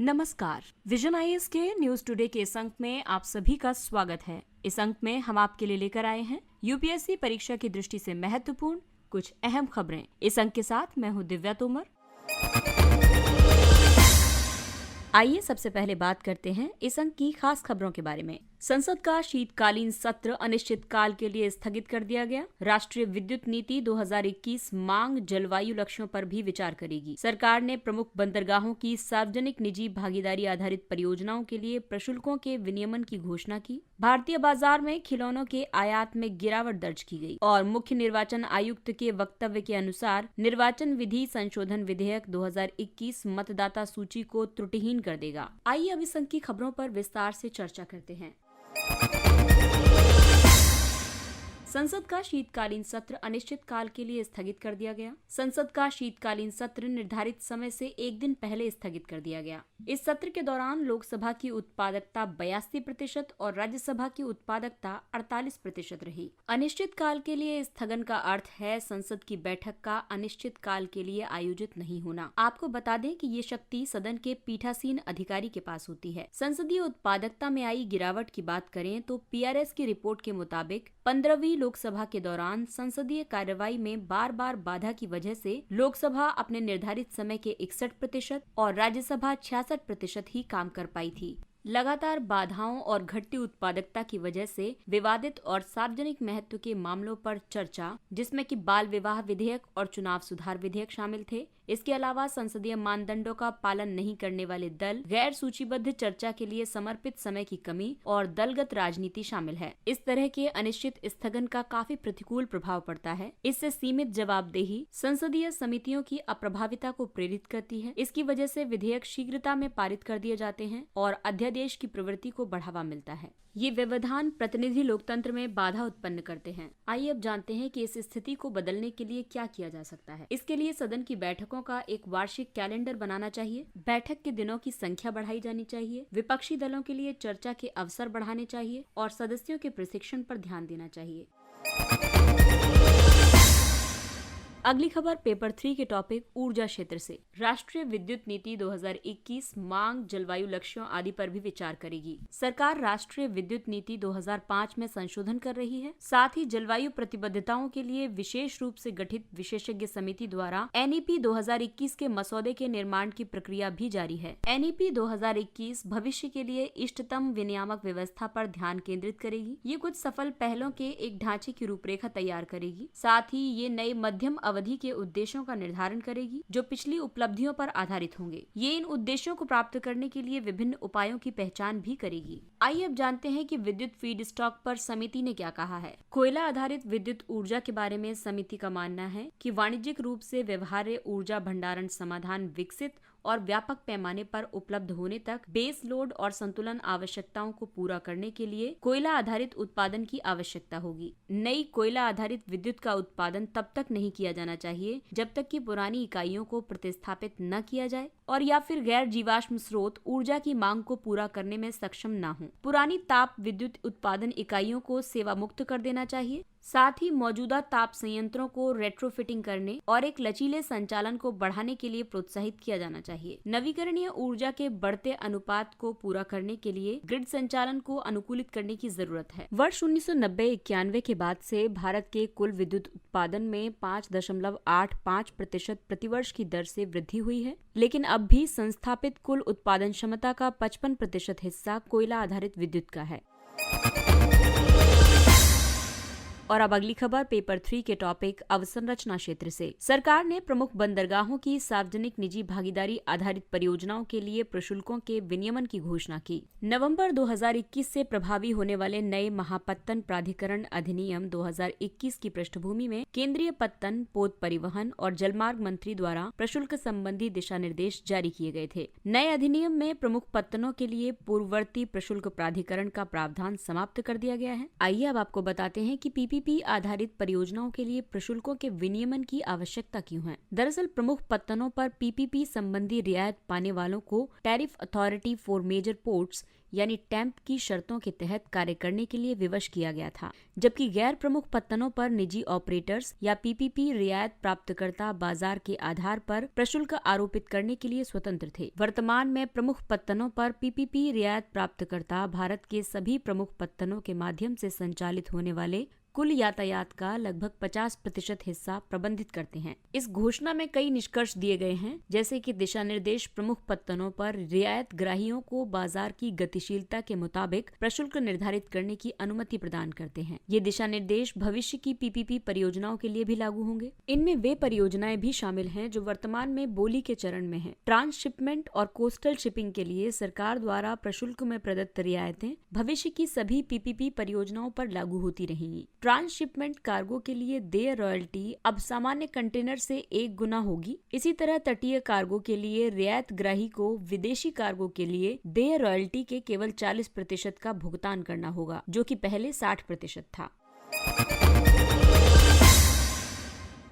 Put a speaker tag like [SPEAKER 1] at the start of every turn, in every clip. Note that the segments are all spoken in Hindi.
[SPEAKER 1] नमस्कार, विजन आईएएस के न्यूज टुडे के इस अंक में आप सभी का स्वागत है। इस अंक में हम आपके लिए लेकर आए हैं यूपीएससी परीक्षा की दृष्टि से महत्वपूर्ण कुछ अहम खबरें। इस अंक के साथ मैं हूं दिव्या तोमर। आइए सबसे पहले बात करते हैं इस अंक की खास खबरों के बारे में। संसद का शीतकालीन सत्र अनिश्चित काल के लिए स्थगित कर दिया गया। राष्ट्रीय विद्युत नीति 2021 मांग जलवायु लक्ष्यों पर भी विचार करेगी। सरकार ने प्रमुख बंदरगाहों की सार्वजनिक निजी भागीदारी आधारित परियोजनाओं के लिए प्रशुल्कों के विनियमन की घोषणा की। भारतीय बाजार में खिलौनों के आयात में गिरावट दर्ज की गई और मुख्य निर्वाचन आयुक्त के वक्तव्य के अनुसार निर्वाचन विधि संशोधन विधेयक 2021 मतदाता सूची को त्रुटिहीन कर देगा। आइए अब इस अंक की खबरों पर विस्तार से चर्चा करते हैं। संसद का शीतकालीन सत्र अनिश्चित काल के लिए स्थगित कर दिया गया। संसद का शीतकालीन सत्र निर्धारित समय से एक दिन पहले स्थगित कर दिया गया। इस सत्र के दौरान लोकसभा की उत्पादकता 82% और राज्यसभा की उत्पादकता 48% रही। अनिश्चित काल के लिए स्थगन का अर्थ है संसद की बैठक का अनिश्चित काल के लिए आयोजित नहीं होना। आपको बता दें कि ये शक्ति सदन के पीठासीन अधिकारी के पास होती है। संसदीय उत्पादकता में आई गिरावट की बात करें तो पीआरएस की रिपोर्ट के मुताबिक 15वीं लोकसभा के दौरान संसदीय कार्यवाही में बार बार बाधा की वजह से लोकसभा अपने निर्धारित समय के 61% और राज्यसभा 66% ही काम कर पाई थी। लगातार बाधाओं और घटती उत्पादकता की वजह से विवादित और सार्वजनिक महत्व के मामलों पर चर्चा, जिसमें कि बाल विवाह विधेयक और चुनाव सुधार विधेयक शामिल थे। इसके अलावा संसदीय मानदंडों का पालन नहीं करने वाले दल, गैर सूचीबद्ध चर्चा के लिए समर्पित समय की कमी और दलगत राजनीति शामिल है। इस तरह के अनिश्चित स्थगन का काफी प्रतिकूल प्रभाव पड़ता है। इससे सीमित जवाबदेही संसदीय समितियों की अप्रभाविता को प्रेरित करती है। इसकी वजह से विधेयक शीघ्रता में पारित कर दिए जाते हैं और अध्यादेश की प्रवृत्ति को बढ़ावा मिलता है। ये व्यवधान प्रतिनिधि लोकतंत्र में बाधा उत्पन्न करते हैं। आइए अब जानते हैं कि इस स्थिति को बदलने के लिए क्या किया जा सकता है। इसके लिए सदन की बैठकों का एक वार्षिक कैलेंडर बनाना चाहिए। बैठक के दिनों की संख्या बढ़ाई जानी चाहिए। विपक्षी दलों के लिए चर्चा के अवसर बढ़ाने चाहिए और सदस्यों के प्रशिक्षण पर ध्यान देना चाहिए। अगली खबर पेपर 3 के टॉपिक ऊर्जा क्षेत्र से। राष्ट्रीय विद्युत नीति 2021 मांग जलवायु लक्ष्यों आदि पर भी विचार करेगी। सरकार राष्ट्रीय विद्युत नीति 2005 में संशोधन कर रही है। साथ ही जलवायु प्रतिबद्धताओं के लिए विशेष रूप से गठित विशेषज्ञ समिति द्वारा एनईपी 2021 के मसौदे के निर्माण की प्रक्रिया भी जारी है। एनईपी 2021 भविष्य के लिए इष्टतम विनियामक व्यवस्था पर ध्यान केंद्रित करेगी। ये कुछ सफल पहलों के एक ढांचे की रूपरेखा तैयार करेगी। साथ ही ये नए मध्यम अवधि के उद्देश्यों का निर्धारण करेगी जो पिछली उपलब्धियों पर आधारित होंगे। ये इन उद्देश्यों को प्राप्त करने के लिए विभिन्न उपायों की पहचान भी करेगी। आइए अब जानते हैं कि विद्युत फीड स्टॉक पर समिति ने क्या कहा है। कोयला आधारित विद्युत ऊर्जा के बारे में समिति का मानना है कि वाणिज्यिक रूप से व्यवहार्य ऊर्जा भंडारण समाधान विकसित और व्यापक पैमाने पर उपलब्ध होने तक बेस लोड और संतुलन आवश्यकताओं को पूरा करने के लिए कोयला आधारित उत्पादन की आवश्यकता होगी। नई कोयला आधारित विद्युत का उत्पादन तब तक नहीं किया जाना चाहिए जब तक कि पुरानी इकाइयों को प्रतिस्थापित न किया जाए और या फिर गैर जीवाश्म स्रोत ऊर्जा की मांग को पूरा करने में सक्षम न हो। पुरानी ताप विद्युत उत्पादन इकाइयों को सेवा मुक्त कर देना चाहिए। साथ ही मौजूदा ताप संयंत्रों को रेट्रोफिटिंग करने और एक लचीले संचालन को बढ़ाने के लिए प्रोत्साहित किया जाना चाहिए। नवीकरणीय ऊर्जा के बढ़ते अनुपात को पूरा करने के लिए ग्रिड संचालन को अनुकूलित करने की जरूरत है। वर्ष 1990-91 के बाद से भारत के कुल विद्युत उत्पादन में 5.85% प्रतिवर्ष की दर से वृद्धि हुई है, लेकिन अब भी संस्थापित कुल उत्पादन क्षमता का 55% हिस्सा कोयला आधारित विद्युत का है। और अब अगली खबर पेपर 3 के टॉपिक अवसंरचना क्षेत्र से। सरकार ने प्रमुख बंदरगाहों की सार्वजनिक निजी भागीदारी आधारित परियोजनाओं के लिए प्रशुल्कों के विनियमन की घोषणा की। नवंबर 2021 से प्रभावी होने वाले नए महापत्तन प्राधिकरण अधिनियम 2021 की पृष्ठभूमि में केंद्रीय पत्तन, पोत परिवहन और जलमार्ग मंत्री द्वारा प्रशुल्क संबंधी दिशा निर्देश जारी किए गए थे। नए अधिनियम में प्रमुख पत्तनों के लिए पूर्ववर्ती प्रशुल्क प्राधिकरण का प्रावधान समाप्त कर दिया गया है। आइए अब आपको बताते हैं कि पीपीपी पीपीपी आधारित परियोजनाओं के लिए प्रशुल्कों के विनियमन की आवश्यकता क्यों है? दरअसल प्रमुख पत्तनों पर पीपीपी संबंधी रियायत पाने वालों को tariff authority for major ports यानी टैम्प की शर्तों के तहत कार्य करने के लिए विवश किया गया था, जबकि गैर प्रमुख पत्तनों पर निजी ऑपरेटर्स या पीपीपी रियायत प्राप्तकर्ता बाजार के आधार पर प्रशुल्क आरोपित करने के लिए स्वतंत्र थे। वर्तमान में प्रमुख पत्तनों पर पीपीपी रियायत प्राप्तकर्ता भारत के सभी प्रमुख पत्तनों के माध्यम से संचालित होने वाले कुल यातायात का लगभग 50% हिस्सा प्रबंधित करते हैं। इस घोषणा में कई निष्कर्ष दिए गए हैं, जैसे कि दिशा निर्देश प्रमुख पत्तनों पर रियायत ग्राहियों को बाजार की गतिशीलता के मुताबिक प्रशुल्क निर्धारित करने की अनुमति प्रदान करते हैं। ये दिशा निर्देश भविष्य की पीपीपी परियोजनाओं के लिए भी लागू होंगे। इनमें वे परियोजनाएं भी शामिल हैं जो वर्तमान में बोली के चरण में हैं। ट्रांसशिपमेंट और कोस्टल शिपिंग के लिए सरकार द्वारा प्रशुल्क में प्रदत्त रियायतें भविष्य की सभी पीपीपी परियोजनाओं पर लागू होती रहेंगी। ट्रांसशिपमेंट कार्गो के लिए देय रॉयल्टी अब सामान्य कंटेनर से 1 गुना होगी। इसी तरह तटीय कार्गो के लिए रियायत ग्राही को विदेशी कार्गो के लिए देय रॉयल्टी के केवल 40% का भुगतान करना होगा, जो कि पहले 60% था।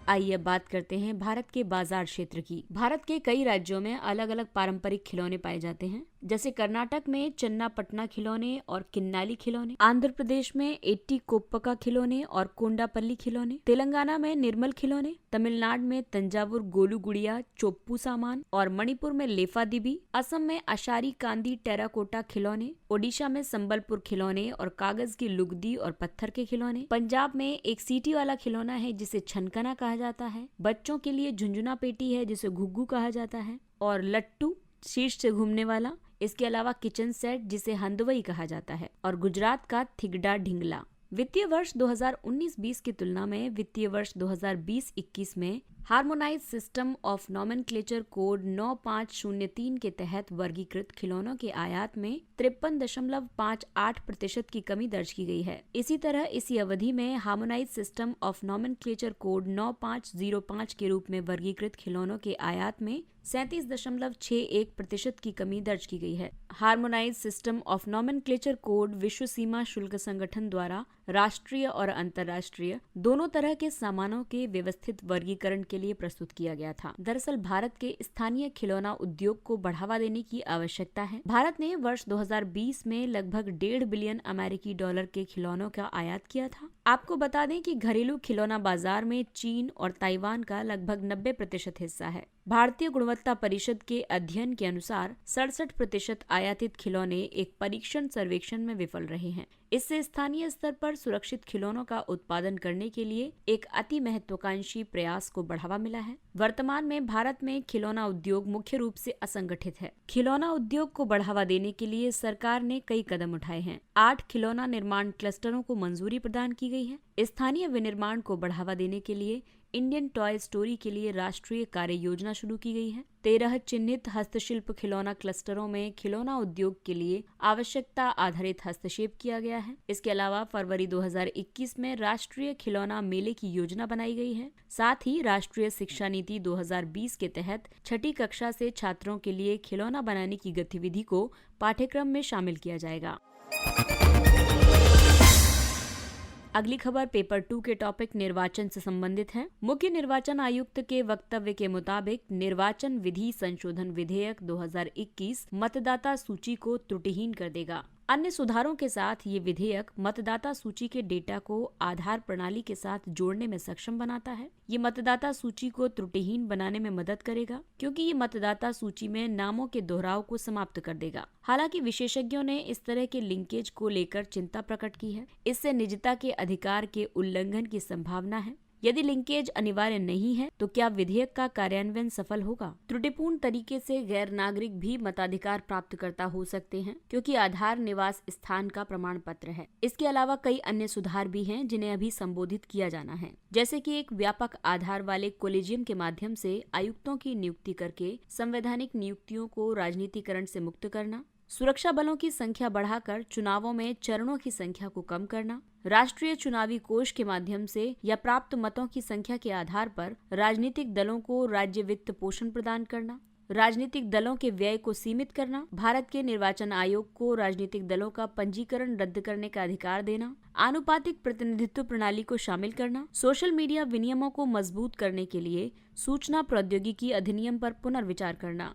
[SPEAKER 1] आइए अब बात करते हैं भारत के बाजार क्षेत्र की। भारत के कई राज्यों में अलग अलग पारंपरिक खिलौने पाए जाते हैं, जैसे कर्नाटक में चन्नापटना खिलौने और किन्नाली खिलौने, आंध्र प्रदेश में एट्टी कोप्पका खिलौने और कोंडापल्ली खिलौने, तेलंगाना में निर्मल खिलौने, तमिलनाडु में तंजावुर गोलू गुड़िया चोप्पू सामान और मणिपुर में लेफा दिबी, असम में अशारी कांदी टेराकोटा खिलौने, ओडिशा में संबलपुर खिलौने और कागज की लुगदी और पत्थर के खिलौने, पंजाब में एक सीटी वाला खिलौना है जिसे छनकना कहा जाता है, बच्चों के लिए झुंझुना पेटी है जिसे घुग्गू कहा जाता है, और लट्टू शीर्ष से घूमने वाला। इसके अलावा किचन सेट जिसे हंदवई कहा जाता है, और गुजरात का थिगडा ढिंगला। वित्तीय वर्ष 2019-20 की तुलना में वित्तीय वर्ष 2020-21 में harmonise system of nomenclature code 9503 के तहत वर्गीकृत खिलौनों के आयात में 53.58% की कमी दर्ज की गई है। इसी तरह इसी अवधि में harmonise system of nomenclature code 9505 के रूप में वर्गीकृत खिलौनों के आयात में 37.61% की कमी दर्ज की गई है। Harmonise system of nomenclature code विश्व सीमा शुल्क संगठन द्वारा राष्ट्रीय और अंतर्राष्ट्रीय दोनों तरह के सामानों के व्यवस्थित वर्गीकरण के लिए प्रस्तुत किया गया था। दरअसल भारत के स्थानीय खिलौना उद्योग को बढ़ावा देने की आवश्यकता है। भारत ने वर्ष 2020 में लगभग $1.5 बिलियन अमेरिकी डॉलर के खिलौनों का आयात किया था। आपको बता दें कि घरेलू खिलौना बाजार में चीन और ताइवान का लगभग 90% हिस्सा है। भारतीय गुणवत्ता परिषद के अध्ययन के अनुसार 67% आयातित खिलौने एक परीक्षण सर्वेक्षण में विफल रहे हैं। इससे स्थानीय स्तर पर सुरक्षित खिलौनों का उत्पादन करने के लिए एक अति महत्वाकांक्षी प्रयास को बढ़ावा मिला है। वर्तमान में भारत में खिलौना उद्योग मुख्य रूप से असंगठित है। खिलौना उद्योग को बढ़ावा देने के लिए सरकार ने कई कदम उठाए हैं। 8 खिलौना निर्माण क्लस्टरों को मंजूरी प्रदान की गई है। स्थानीय विनिर्माण को बढ़ावा देने के लिए इंडियन टॉय स्टोरी के लिए राष्ट्रीय कार्य योजना शुरू की गई है। 13 चिन्हित हस्तशिल्प खिलौना क्लस्टरों में खिलौना उद्योग के लिए आवश्यकता आधारित हस्तक्षेप किया गया है। इसके अलावा फरवरी 2021 में राष्ट्रीय खिलौना मेले की योजना बनाई गई है। साथ ही राष्ट्रीय शिक्षा नीति 2020 के तहत 6ठी कक्षा से छात्रों के लिए खिलौना बनाने की गतिविधि को पाठ्यक्रम में शामिल किया जाएगा। अगली खबर पेपर 2 के टॉपिक निर्वाचन से संबंधित है। मुख्य निर्वाचन आयुक्त के वक्तव्य के मुताबिक निर्वाचन विधि संशोधन विधेयक 2021 मतदाता सूची को त्रुटिहीन कर देगा। अन्य सुधारों के साथ ये विधेयक मतदाता सूची के डेटा को आधार प्रणाली के साथ जोड़ने में सक्षम बनाता है। ये मतदाता सूची को त्रुटिहीन बनाने में मदद करेगा, क्योंकि ये मतदाता सूची में नामों के दोहराव को समाप्त कर देगा। हालांकि विशेषज्ञों ने इस तरह के लिंकेज को लेकर चिंता प्रकट की है। इससे निजता के अधिकार के उल्लंघन की संभावना है। यदि लिंकेज अनिवार्य नहीं है तो क्या विधेयक का कार्यान्वयन सफल होगा? त्रुटिपूर्ण तरीके से गैर नागरिक भी मताधिकार प्राप्तकर्ता हो सकते हैं, क्योंकि आधार निवास स्थान का प्रमाण पत्र है। इसके अलावा कई अन्य सुधार भी हैं जिन्हें अभी संबोधित किया जाना है, जैसे कि एक व्यापक आधार वाले कोलेजियम के माध्यम से आयुक्तों की नियुक्ति करके संवैधानिक नियुक्तियों को राजनीतिकरण से मुक्त करना, सुरक्षा बलों की संख्या बढ़ाकर चुनावों में चरणों की संख्या को कम करना, राष्ट्रीय चुनावी कोष के माध्यम से या प्राप्त मतों की संख्या के आधार पर राजनीतिक दलों को राज्य वित्त पोषण प्रदान करना, राजनीतिक दलों के व्यय को सीमित करना, भारत के निर्वाचन आयोग को राजनीतिक दलों का पंजीकरण रद्द करने का अधिकार देना, आनुपातिक प्रतिनिधित्व प्रणाली को शामिल करना, सोशल मीडिया विनियमों को मजबूत करने के लिए सूचना प्रौद्योगिकी अधिनियम पर पुनर्विचार करना।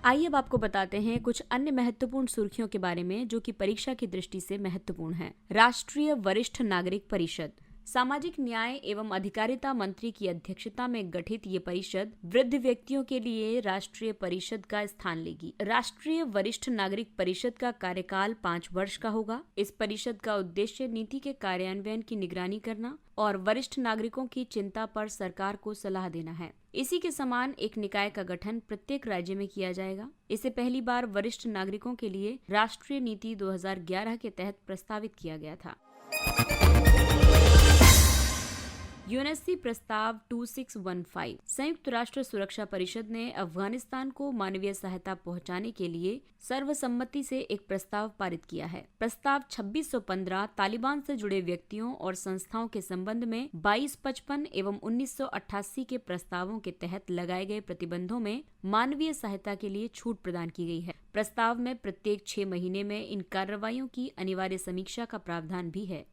[SPEAKER 1] आइए अब आपको बताते हैं कुछ अन्य महत्वपूर्ण सुर्खियों के बारे में जो कि परीक्षा की दृष्टि से महत्वपूर्ण है। राष्ट्रीय वरिष्ठ नागरिक परिषद। सामाजिक न्याय एवं अधिकारिता मंत्री की अध्यक्षता में गठित ये परिषद वृद्ध व्यक्तियों के लिए राष्ट्रीय परिषद का स्थान लेगी। राष्ट्रीय वरिष्ठ नागरिक परिषद का कार्यकाल 5 वर्ष का होगा। इस परिषद का उद्देश्य नीति के कार्यान्वयन की निगरानी करना और वरिष्ठ नागरिकों की चिंता पर सरकार को सलाह देना है। इसी के समान एक निकाय का गठन प्रत्येक राज्य में किया जाएगा। इसे पहली बार वरिष्ठ नागरिकों के लिए राष्ट्रीय नीति 2011 के तहत प्रस्तावित किया गया था। यूएनएससी प्रस्ताव 2615। संयुक्त राष्ट्र सुरक्षा परिषद ने अफगानिस्तान को मानवीय सहायता पहुंचाने के लिए सर्वसम्मति से एक प्रस्ताव पारित किया है। प्रस्ताव 2615 तालिबान से जुड़े व्यक्तियों और संस्थाओं के संबंध में 2255 एवं 1988 के प्रस्तावों के तहत लगाए गए प्रतिबंधों में मानवीय सहायता के लिए छूट प्रदान की गई है। प्रस्ताव में प्रत्येक 6 महीने में इन कार्रवाइयों की अनिवार्य समीक्षा का प्रावधान भी है।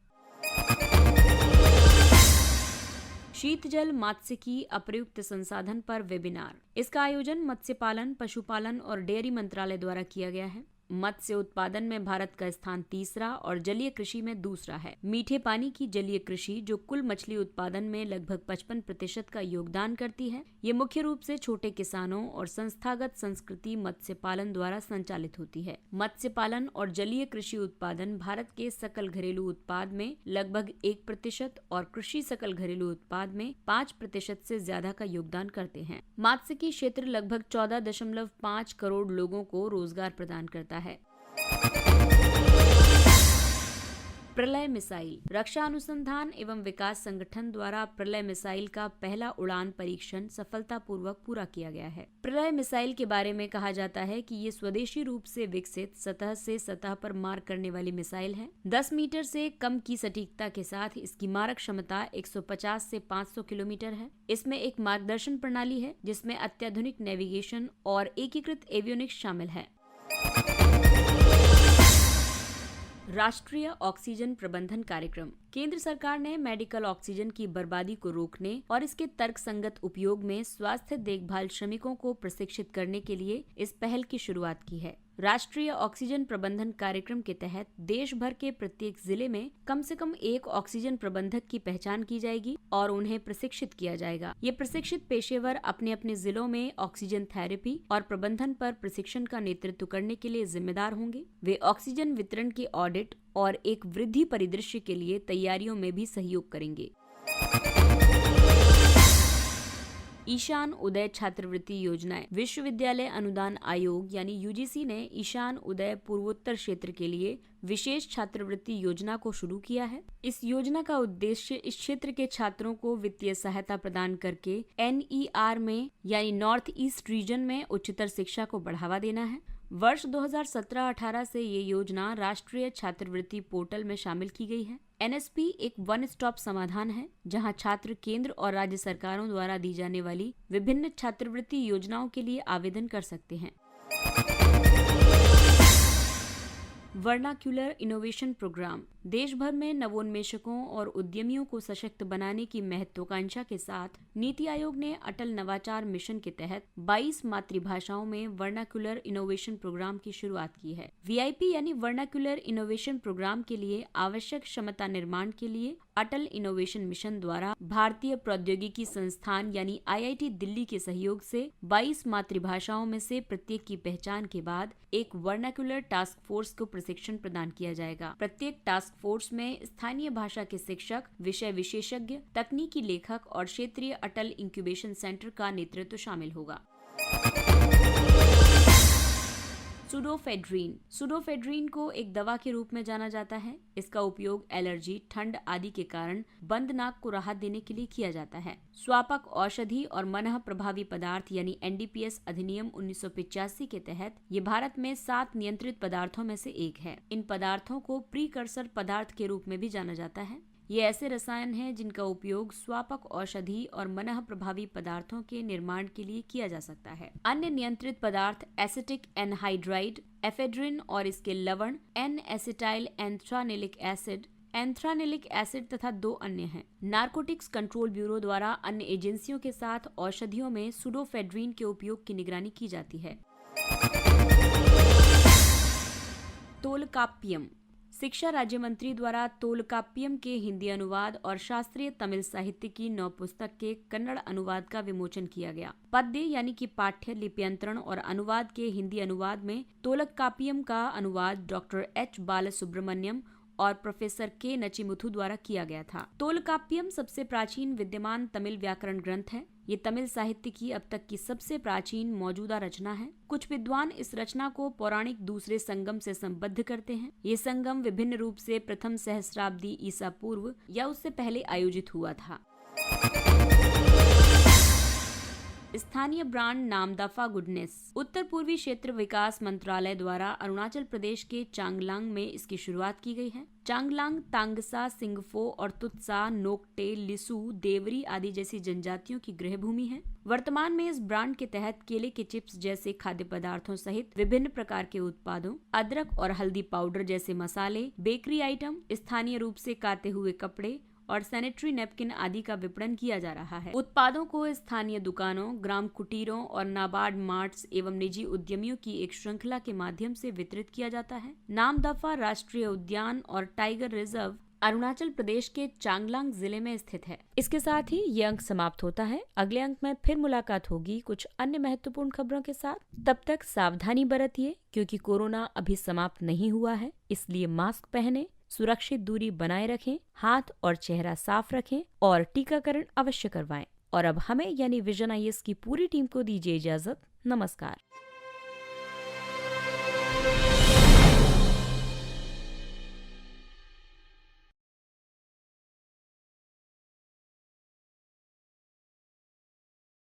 [SPEAKER 1] शीतजल मात्स्यिकी अप्रयुक्त संसाधन पर वेबिनार। इसका आयोजन मत्स्य पालन, पशुपालन और डेयरी मंत्रालय द्वारा किया गया है। मत्स्य उत्पादन में भारत का स्थान तीसरा और जलीय कृषि में दूसरा है। मीठे पानी की जलीय कृषि जो कुल मछली उत्पादन में लगभग 55% का योगदान करती है, ये मुख्य रूप से छोटे किसानों और संस्थागत संस्कृति मत्स्य पालन द्वारा संचालित होती है। मत्स्य पालन और जलीय कृषि उत्पादन भारत के सकल घरेलू उत्पाद में लगभग 1% और कृषि सकल घरेलू उत्पाद में 5% से ज्यादा का योगदान करते हैं। मात्स्यिकी क्षेत्र लगभग 14.5 करोड़ लोगों को रोजगार प्रदान करता है। प्रलय मिसाइल। रक्षा अनुसंधान एवं विकास संगठन द्वारा प्रलय मिसाइल का पहला उड़ान परीक्षण सफलतापूर्वक पूरा किया गया है। प्रलय मिसाइल के बारे में कहा जाता है कि ये स्वदेशी रूप से विकसित सतह से सतह पर मार करने वाली मिसाइल है। 10 मीटर से कम की सटीकता के साथ इसकी मारक क्षमता 150 से 500 किलोमीटर है। इसमें एक मार्गदर्शन प्रणाली है जिसमें अत्याधुनिक नेविगेशन और एकीकृत एवियोनिक्स शामिल है। राष्ट्रीय ऑक्सीजन प्रबंधन कार्यक्रम। केंद्र सरकार ने मेडिकल ऑक्सीजन की बर्बादी को रोकने और इसके तर्कसंगत उपयोग में स्वास्थ्य देखभाल श्रमिकों को प्रशिक्षित करने के लिए इस पहल की शुरुआत की है। राष्ट्रीय ऑक्सीजन प्रबंधन कार्यक्रम के तहत देश भर के प्रत्येक जिले में कम से कम एक ऑक्सीजन प्रबंधक की पहचान की जाएगी और उन्हें प्रशिक्षित किया जाएगा। ये प्रशिक्षित पेशेवर अपने अपने जिलों में ऑक्सीजन थेरेपी और प्रबंधन पर प्रशिक्षण का नेतृत्व करने के लिए जिम्मेदार होंगे। वे ऑक्सीजन वितरण के ऑडिट और एक वृद्धि परिदृश्य के लिए तैयारियों में भी सहयोग करेंगे। ईशान उदय छात्रवृत्ति योजनाएं। विश्वविद्यालय अनुदान आयोग यानी यूजीसी ने ईशान उदय पूर्वोत्तर क्षेत्र के लिए विशेष छात्रवृत्ति योजना को शुरू किया है। इस योजना का उद्देश्य इस क्षेत्र के छात्रों को वित्तीय सहायता प्रदान करके NER में यानी नॉर्थ ईस्ट रीजन में उच्चतर शिक्षा को बढ़ावा देना है। वर्ष 2017-18 से ये योजना राष्ट्रीय छात्रवृत्ति पोर्टल में शामिल की गई है। NSP एक वन स्टॉप समाधान है जहां छात्र केंद्र और राज्य सरकारों द्वारा दी जाने वाली विभिन्न छात्रवृत्ति योजनाओं के लिए आवेदन कर सकते हैं। Vernacular innovation programme. देश भर में नवोन्मेषकों और उद्यमियों को सशक्त बनाने की महत्वाकांक्षा के साथ नीति आयोग ने अटल नवाचार मिशन के तहत 22 मातृभाषाओं में वर्नाक्यूलर इनोवेशन प्रोग्राम की शुरुआत की है। VIP यानी वर्नाक्यूलर इनोवेशन प्रोग्राम के लिए आवश्यक क्षमता निर्माण के लिए अटल इनोवेशन मिशन द्वारा भारतीय प्रौद्योगिकी संस्थान यानी IIT दिल्ली के सहयोग से 22 मातृभाषाओं में से प्रत्येक की पहचान के बाद एक वर्नाक्यूलर टास्क फोर्स को प्रशिक्षण प्रदान किया जाएगा। प्रत्येक टास्क फोर्स में स्थानीय भाषा के शिक्षक, विषय विशेषज्ञ, तकनीकी लेखक और क्षेत्रीय अटल इंक्यूबेशन सेंटर का नेतृत्व शामिल होगा। सुडोफेड्रीन। सुडोफेड्रीन को एक दवा के रूप में जाना जाता है। इसका उपयोग एलर्जी, ठंड आदि के कारण बंद नाक को राहत देने के लिए किया जाता है। स्वापक औषधि और मनः प्रभावी पदार्थ यानी NDPS अधिनियम 1985 के तहत ये भारत में 7 नियंत्रित पदार्थों में से एक है। इन पदार्थों को प्रीकर्सर पदार्थ के रूप में भी जाना जाता है। ये ऐसे रसायन हैं जिनका उपयोग स्वापक औषधि और मनः प्रभावी पदार्थों के निर्माण के लिए किया जा सकता है। अन्य नियंत्रित पदार्थ एसिटिक एनहाइड्राइड, एफेड्रिन और इसके लवण N-acetyl anthranilic acid, anthranilic acid तथा 2 अन्य हैं। नारकोटिक्स कंट्रोल ब्यूरो द्वारा अन्य एजेंसियों के साथ औषधियों में सुडोफेड्रीन के उपयोग की निगरानी की जाती है। तोलकाप्पियम। शिक्षा राज्य मंत्री द्वारा तोलकाप्पियम के हिंदी अनुवाद और शास्त्रीय तमिल साहित्य की 9 पुस्तक के कन्नड़ अनुवाद का विमोचन किया गया। पद्य यानी कि पाठ्य लिप्यंतरण और अनुवाद के हिंदी अनुवाद में तोलकाप्पियम का अनुवाद डॉक्टर एच बालसुब्रमण्यम और प्रोफेसर के नचिमुथु द्वारा किया गया था। तोलकाप्पियम सबसे प्राचीन विद्यमान तमिल व्याकरण ग्रंथ है। ये तमिल साहित्य की अब तक की सबसे प्राचीन मौजूदा रचना है। कुछ विद्वान इस रचना को पौराणिक दूसरे संगम से संबद्ध करते हैं। ये संगम विभिन्न रूप से प्रथम सहस्राब्दी ईसा पूर्व या उससे पहले आयोजित हुआ था। स्थानीय ब्रांड नामदफा गुडनेस। उत्तर पूर्वी क्षेत्र विकास मंत्रालय द्वारा अरुणाचल प्रदेश के चांगलांग में इसकी शुरुआत की गई है। चांगलांग तांगसा, सिंगफो और तुत्सा, नोक्टे, लिसु, देवरी आदि जैसी जनजातियों की गृह भूमि है। वर्तमान में इस ब्रांड के तहत केले के चिप्स जैसे खाद्य पदार्थों सहित विभिन्न प्रकार के उत्पादों, अदरक और हल्दी पाउडर जैसे मसाले, बेकरी आइटम, स्थानीय रूप से काते हुए कपड़े और सैनिटरी नैपकिन आदि का विपणन किया जा रहा है। उत्पादों को स्थानीय दुकानों, ग्राम कुटीरों और नाबार्ड मार्ट्स एवं निजी उद्यमियों की एक श्रृंखला के माध्यम से वितरित किया जाता है। नामदफा राष्ट्रीय उद्यान और टाइगर रिजर्व अरुणाचल प्रदेश के चांगलांग जिले में स्थित है। इसके साथ ही ये अंक समाप्त होता है। अगले अंक में फिर मुलाकात होगी कुछ अन्य महत्वपूर्ण खबरों के साथ। तब तक सावधानी बरतिए, क्योंकि कोरोना अभी समाप्त नहीं हुआ है। इसलिए मास्क पहने, सुरक्षित दूरी बनाए रखें, हाथ और चेहरा साफ रखें और टीकाकरण अवश्य करवाएं। और अब हमें यानी विजन IAS की पूरी टीम को दीजिए इजाजत। नमस्कार।